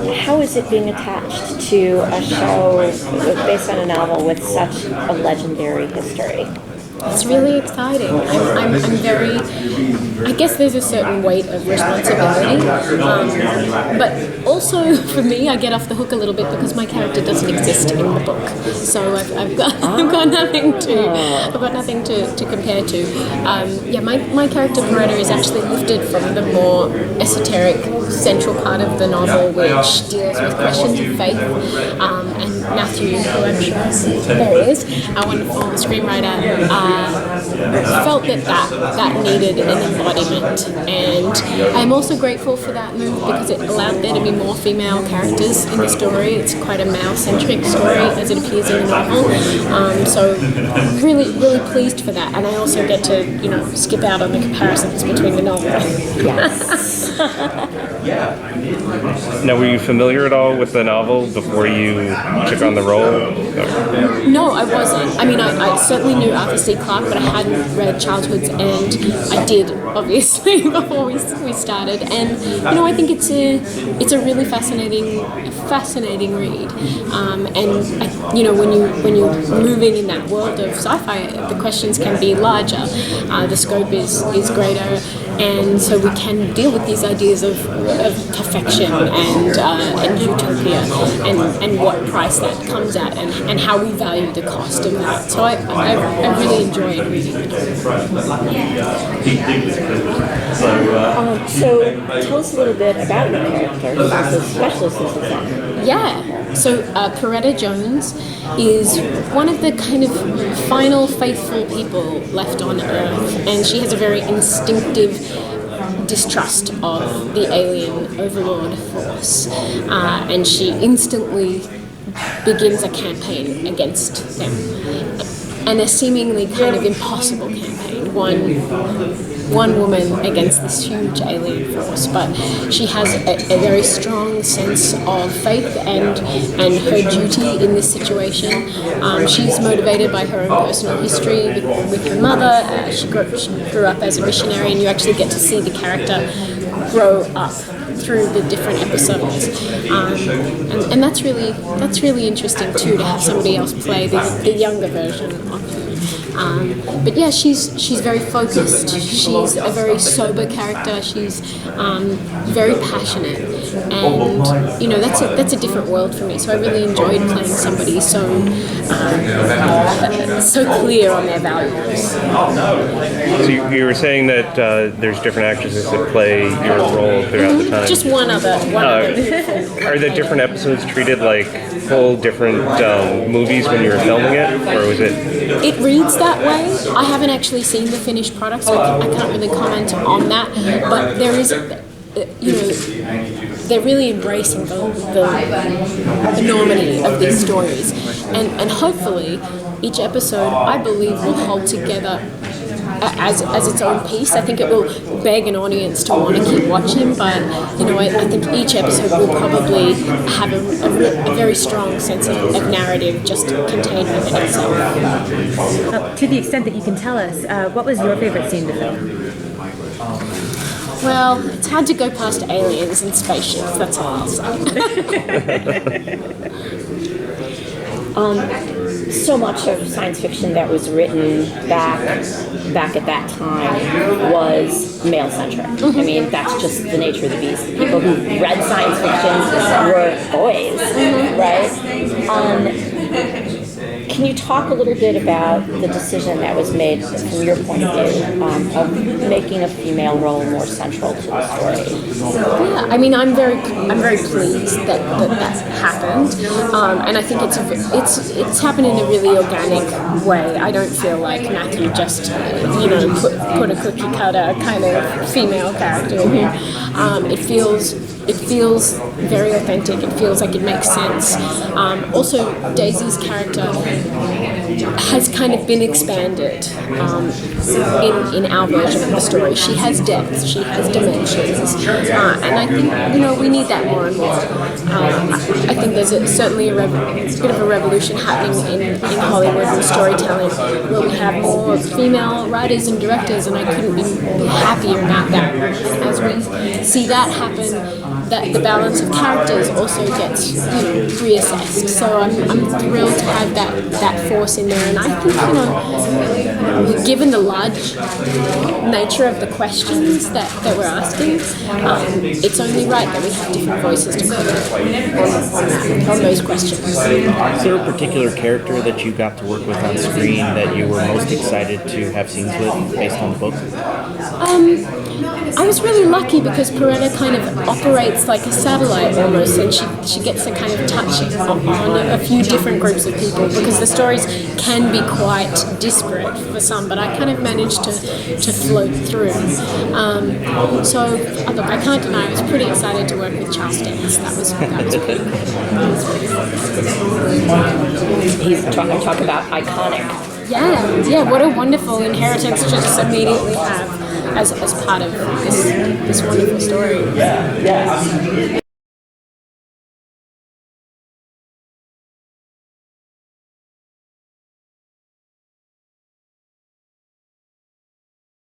How is it being attached to a show based on a novel with such a legendary history? It's really exciting. I'm very, I guess there's a certain weight of responsibility, but also for me, I get off the hook a little bit because my character doesn't exist in the book, so I've got nothing to compare to. My character Peretta is actually lifted from the more esoteric central part of the novel, which deals with questions of faith, and Matthew, who I'm sure there is, our wonderful screenwriter, felt that needed an embodiment, and I'm also grateful for that move because it allowed there to be more female characters in the story. It's quite a male-centric story as it appears in the novel, so really pleased for that, and I also get to skip out on the comparisons between the novel. Yes. Now, were you familiar at all with the novel before you took on the role? No, I wasn't. I mean, I certainly knew Arthur C. Clarke, but I hadn't read Childhoods, and I did, obviously, before we started. And I think it's a really fascinating read. And when you're moving in that world of sci-fi, the questions can be larger, the scope is greater, and so we can deal with these ideas of perfection and utopia, and what price that comes at, and how we value the cost of that. So I really enjoyed reading it. So tell us a little bit about your character, especially since it's on. Yeah, so Peretta Jones is one of the kind of final faithful people left on Earth, and she has a very instinctive distrust of the alien overlord force, and she instantly begins a campaign against them, and a seemingly kind of impossible campaign, one woman against this huge alien force, but she has a very strong sense of faith and her duty in this situation. She's motivated by her own personal history with her mother. She grew up as a missionary, and you actually get to see the character grow up through the different episodes, and that's really interesting too, to have somebody else play the younger version of her. But yeah, she's very focused. She's a very sober character. She's very passionate, and that's a different world for me. So I really enjoyed playing somebody so clear on their values. So you were saying that there's different actresses that play your role throughout the time. Just one other. Are the different episodes treated like whole different movies when you were filming it, or was it? It reads that way. I haven't actually seen the finished product, so I can't really comment on that. But there is, they're really embracing the enormity of these stories, and hopefully each episode, I believe, will hold together as its own piece. I think it will beg an audience to want to keep watching, but I think each episode will probably have a very strong sense of narrative just contained within itself. To the extent that you can tell us, what was your favorite scene to film? Well, it's hard to go past aliens and spaceships, that's all I'll say. So much of science fiction that was written back at that time was male-centric. I mean, that's just the nature of the beast. People who read science fiction were boys, right? Can you talk a little bit about the decision that was made from your point of view of making a female role more central to the story? Yeah, I mean, I'm very pleased that happened, and I think it's happened in a really organic way. I don't feel like Matthew just put a cookie cutter kind of female character in here. It feels very authentic. It feels like it makes sense. Also, Daisy's character has kind of been expanded in our version of the story. She has depth, she has dimensions, and I think we need that more and more. I think there's certainly a bit of a revolution happening in Hollywood and storytelling, where we have more female writers and directors, and I couldn't be happier about that. As we see that happen, that the balance of characters also gets reassessed. So I'm thrilled to have that force in there, and I think given the large nature of the questions that we're asking, it's only right that we have different voices to comment on those questions. Is there a particular character that you got to work with on screen that you were most excited to have scenes with based on the book? I was really lucky because Peretta kind of operates like a satellite almost, and she gets to kind of touch on a few different groups of people because the stories can be quite disparate for some, but I kind of managed to float through. So look, I can't deny I was pretty excited to work with Charles Dance. That was pretty cool. He's talk about iconic. Yeah, what a wonderful inheritance to just immediately have as part of this wonderful story.